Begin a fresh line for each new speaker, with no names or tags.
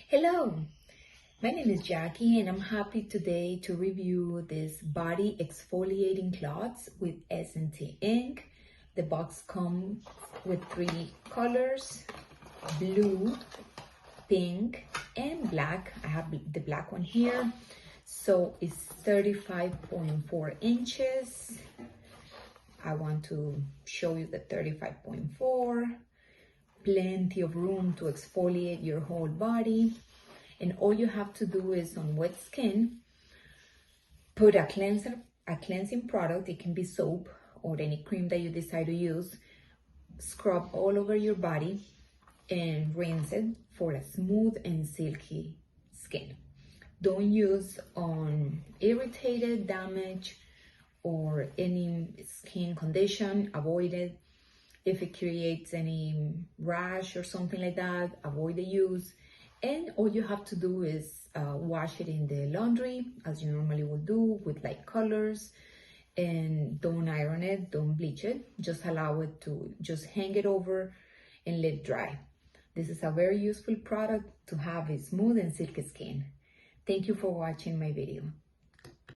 Hello, my name is Jackie and I'm happy today to review this body exfoliating cloths with S&T ink. The box comes with 3 colors, blue, pink, and black. I have the black one here. So it's 35.4 inches. I want to show you the 35.4. Plenty of room to exfoliate your whole body. And all you have to do is on wet skin, put a cleansing product. It can be soap or any cream that you decide to use. Scrub all over your body and rinse it for a smooth and silky skin. Don't use on irritated, damaged, or any skin condition. Avoid it. If it creates any rash or something like that, avoid the use. And all you have to do is wash it in the laundry as you normally would do with light colors, and don't iron it, don't bleach it. Just allow it to just hang it over and let it dry. This is a very useful product to have a smooth and silky skin. Thank you for watching my video.